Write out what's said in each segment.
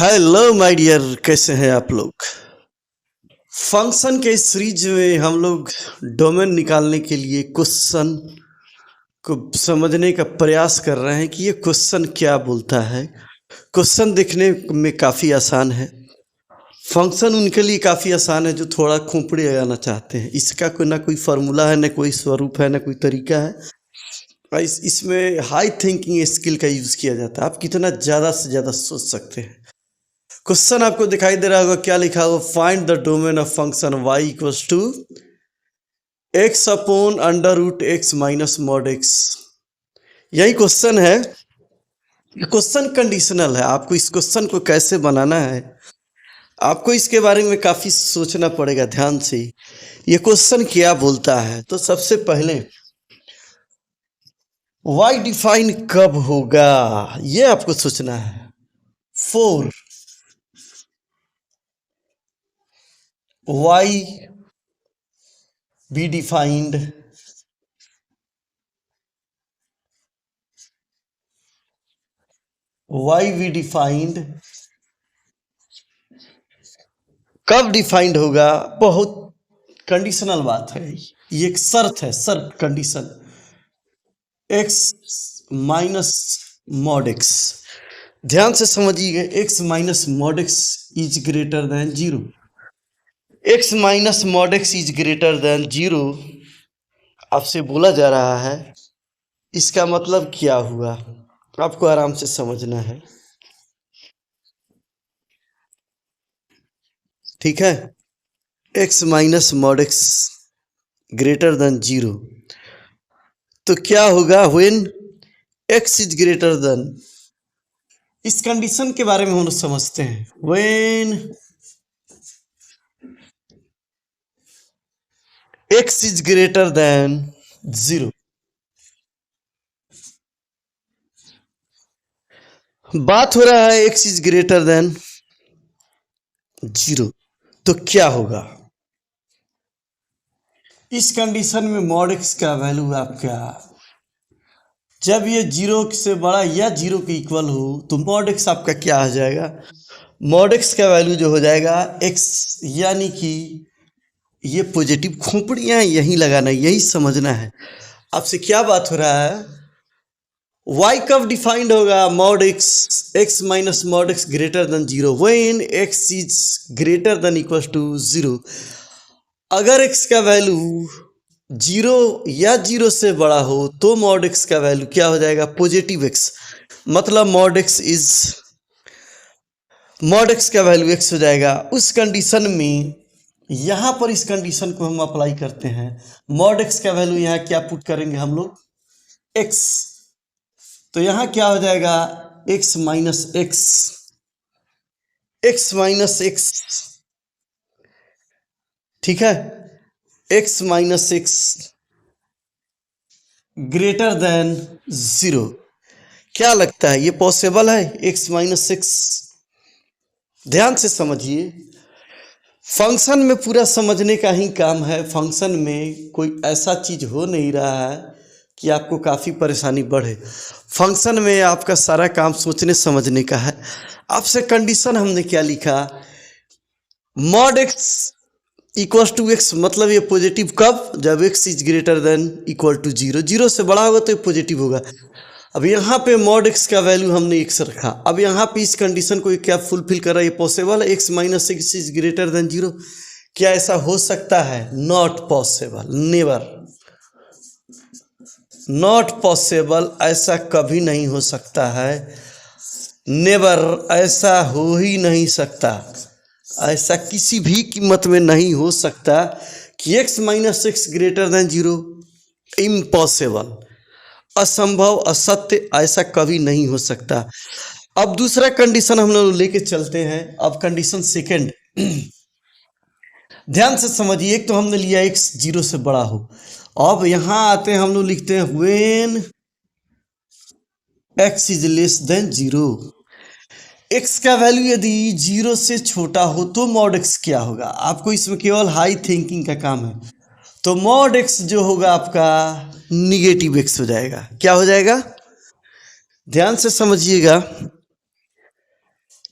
Hello my dear, कैसे हैं आप लोग। फंक्शन के सीरीज में हम लोग डोमेन निकालने के लिए क्वेश्चन को समझने का प्रयास कर रहे हैं कि ये क्वेश्चन क्या बोलता है। क्वेश्चन देखने में काफ़ी आसान है, फंक्शन उनके लिए काफ़ी आसान है जो थोड़ा खोपड़ी लगाना चाहते हैं। इसका कोई ना कोई फार्मूला है, ना कोई स्वरूप है, ना कोई तरीका है। इसमें हाई थिंकिंग स्किल का यूज़ किया जाता है। आप कितना ज़्यादा से ज़्यादा सोच सकते हैं। क्वेश्चन आपको दिखाई दे रहा होगा, क्या लिखा होगा, find the domain of function y equals to X upon under root X minus mod X. यही क्वेश्चन है। क्वेश्चन कंडीशनल है। आपको इस क्वेश्चन को कैसे बनाना है, आपको इसके बारे में काफ़ी सोचना पड़ेगा ध्यान से। ये क्वेश्चन क्या बोलता है, तो सबसे पहले y डिफाइन कब होगा ये आपको सोचना है। फोर y be defined कब डिफाइंड होगा। बहुत कंडीशनल बात है, ये एक शर्त है, शर्त condition. X minus mod x, ध्यान से समझिए, x minus mod x is greater than zero. X minus mod x is greater than zero आपसे बोला जा रहा है। इसका मतलब क्या हुआ, आपको आराम से समझना है, ठीक है। X minus mod X greater than zero, तो क्या होगा when X is greater then. इस कंडीशन के बारे में हम लोग समझते हैं। When X is greater than zero, बात हो रहा है x is greater than zero, तो क्या होगा इस कंडीशन में। मॉड एक्स का वैल्यू आपका, जब ये जीरो से बड़ा या जीरो के इक्वल हो तो मॉड एक्स आपका क्या आ जाएगा। मॉड एक्स का वैल्यू जो हो जाएगा एक्स, यानी कि ये पॉजिटिव खोपड़ियाँ यहीं लगाना, यही समझना है। आपसे क्या बात हो रहा है, y कब डिफाइंड होगा, mod X, X minus mod X greater than zero, when X is greater than equal to zero. अगर x का वैल्यू जीरो या जीरो से बड़ा हो तो मॉड एक्स का वैल्यू क्या हो जाएगा, पॉजिटिव एक्स। मतलब मॉड एक्स का वैल्यू एक्स हो जाएगा। उस कंडीशन में यहाँ पर इस कंडीशन को हम अप्लाई करते हैं। मॉड एक्स का वैल्यू यहाँ क्या पुट करेंगे हम लोग, एक्स, तो यहाँ क्या हो जाएगा, x minus x, X minus x, ठीक है, x minus X greater than zero. क्या लगता है ये पॉसिबल है, एक्स माइनस एक्स। ध्यान से समझिए, फंक्शन में पूरा समझने का ही काम है। फंक्शन में कोई ऐसा चीज़ हो नहीं रहा है कि आपको काफ़ी परेशानी बढ़े। फंक्शन में आपका सारा काम सोचने समझने का है। आपसे कंडीशन हमने क्या लिखा, mod X equal to X, मतलब ये पॉजिटिव कब, जब X is greater than equal to zero. Zero से बड़ा होगा तो ये पॉजिटिव होगा। अब यहाँ पे मॉड एक्स का वैल्यू हमने एक्स रखा। अब यहाँ पे इस कंडीशन को क्या फुलफिल कर रहा है, ये पॉसिबल है, x minus x is greater than zero. क्या ऐसा हो सकता है, not possible, never, not possible, ऐसा कभी नहीं हो सकता है। नेवर, ऐसा हो ही नहीं सकता, ऐसा किसी भी कीमत में नहीं हो सकता कि x minus X greater than zero. Impossible, असंभव, असत्य, ऐसा कभी नहीं हो सकता। अब दूसरा कंडीशन हम लोग लेके चलते हैं। अब कंडीशन सेकंड, ध्यान से समझिए। एक तो हमने लिया एक्स जीरो से बड़ा हो। अब यहां आते हैं, हम लोग लिखते हैं when X is less than zero. X का वैल्यू यदि जीरो से छोटा हो तो मॉड एक्स क्या होगा। आपको इसमें केवल हाई थिंकिंग का काम है। तो मॉड एक्स जो होगा आपका निगेटिव एक्स हो जाएगा। क्या हो जाएगा, ध्यान से समझिएगा,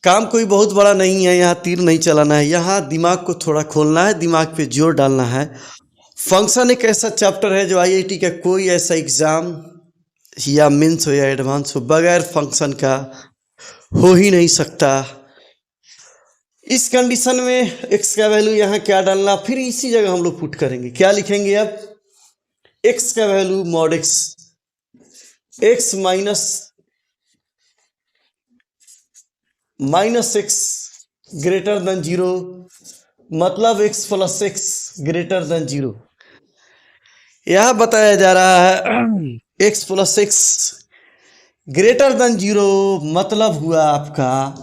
काम कोई बहुत बड़ा नहीं है, यहाँ तीर नहीं चलाना है, यहाँ दिमाग को थोड़ा खोलना है, दिमाग पे जोर डालना है। फंक्शन एक ऐसा चैप्टर है जो आईआईटी का कोई ऐसा एग्ज़ाम या मेंस हो या एडवांस हो बगैर फंक्शन का हो ही नहीं सकता। इस कंडीशन में एक्स का वैल्यू यहाँ क्या डालना, फिर इसी जगह हम लोग पुट करेंगे। क्या लिखेंगे अब, एक्स का value mod x minus X greater than 0, मतलब x plus x greater than 0। यह बताया जा रहा है x plus x greater than 0 मतलब हुआ आपका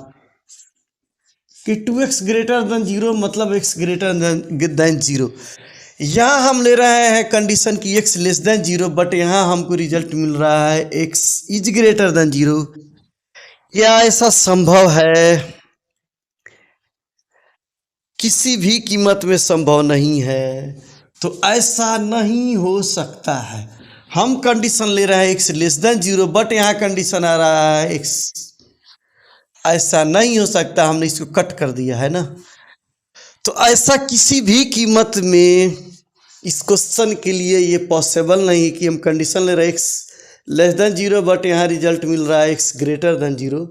कि 2x ग्रेटर देन 0 मतलब x ग्रेटर देन 0। यहाँ हम ले रहे हैं कंडीशन की x लेस देन 0, बट यहाँ हमको रिजल्ट मिल रहा है x इज ग्रेटर देन 0। क्या ऐसा संभव है? किसी भी कीमत में संभव नहीं है। तो ऐसा नहीं हो सकता है। हम कंडीशन ले रहे हैं x लेस देन 0, बट यहाँ कंडीशन आ रहा है x, ऐसा नहीं हो सकता। हमने इसको कट कर दिया है ना। तो ऐसा किसी भी कीमत में इस क्वेश्चन के लिए ये पॉसिबल नहीं कि हम कंडीशन ले रहे एक्स लेस देन 0 बट यहाँ रिजल्ट मिल रहा है एक्स ग्रेटर देन 0।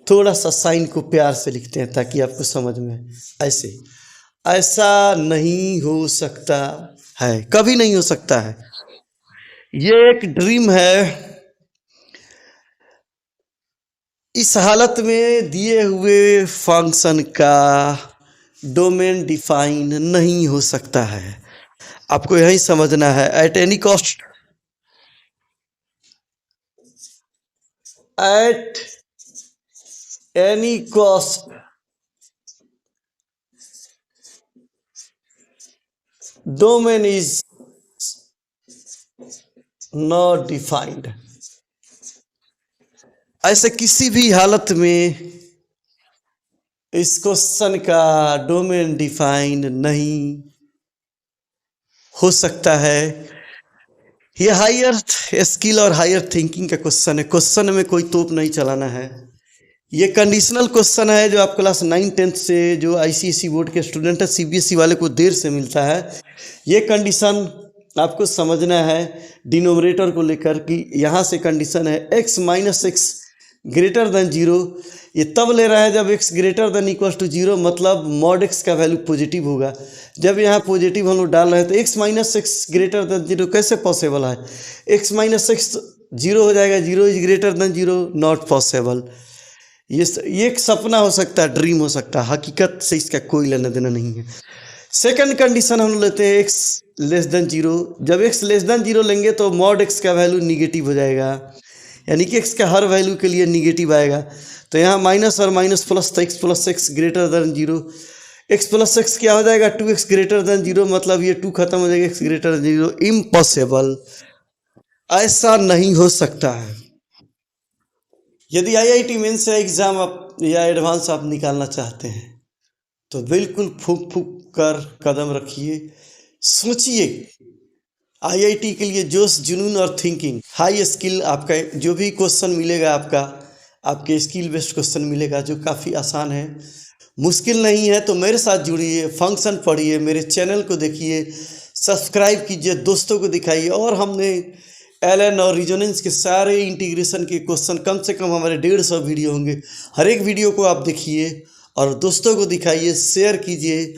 थोड़ा सा साइन को प्यार से लिखते हैं ताकि आपको समझ में। ऐसे ऐसा नहीं हो सकता है, कभी नहीं हो सकता है। ये एक ड्रीम है। इस हालत में दिए हुए फंक्शन का डोमेन डिफाइन नहीं हो सकता है। आपको यही समझना है। At any cost, at any cost domain is not defined. ऐसे किसी भी हालत में इस क्वेश्चन का डोमेन डिफाइन नहीं हो सकता है। ये हायर स्किल और हायर थिंकिंग का क्वेश्चन है। क्वेश्चन में कोई तोप नहीं चलाना है। ये कंडीशनल क्वेश्चन है जो आप क्लास 9-10 से जो आईसीएसई बोर्ड के स्टूडेंट है, सीबीएसई वाले को देर से मिलता है। ये कंडीशन आपको समझना है डिनोमिनेटर को लेकर कि यहाँ से कंडीशन है x minus X greater than 0। ये तब ले रहा है जब x greater than equal to 0, मतलब मॉड x का वैल्यू पॉजिटिव होगा। जब यहाँ पॉजिटिव हम लोग डाल रहे हैं तो x minus X greater than 0 कैसे पॉसिबल है? x माइनस एक्स 0 हो जाएगा, 0 is greater than 0, not possible. ये एक सपना हो सकता है, ड्रीम हो सकता है, हकीकत से इसका कोई लेना देना नहीं है। सेकंड कंडीशन हम लेते हैं x लेस देन 0। जब x लेस देन 0 लेंगे तो मॉड x का वैल्यू निगेटिव हो जाएगा, यानी कि x का हर वैल्यू के लिए निगेटिव आएगा। तो यहाँ माइनस और माइनस प्लस, तो x plus x greater than 0। x plus x क्या हो जाएगा? 2x ग्रेटर देन 0, मतलब ये 2 खत्म हो जाएगा, x ग्रेटर देन 0। इम्पॉसिबल, ऐसा नहीं हो सकता है। यदि आईआईटी मेंस या एग्ज़ाम आप या एडवांस आप निकालना चाहते हैं तो बिल्कुल फूक फूक कर कदम रखिए, सोचिए। आईआईटी के लिए जोश, जुनून और थिंकिंग, हाई स्किल। आपका जो भी क्वेश्चन मिलेगा आपके स्किल बेस्ड क्वेश्चन मिलेगा जो काफ़ी आसान है, मुश्किल नहीं है। तो मेरे साथ जुड़िए, फंक्शन पढ़िए, मेरे चैनल को देखिए, सब्सक्राइब कीजिए, दोस्तों को दिखाइए। और हमने एलएन और रिजोनेंस के सारे इंटीग्रेशन के क्वेश्चन कम से कम हमारे 150 वीडियो होंगे। हर एक वीडियो को आप देखिए और दोस्तों को दिखाइए, शेयर कीजिए।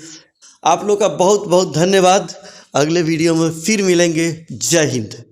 आप लोग का बहुत बहुत धन्यवाद। अगले वीडियो में फिर मिलेंगे। जय हिंद।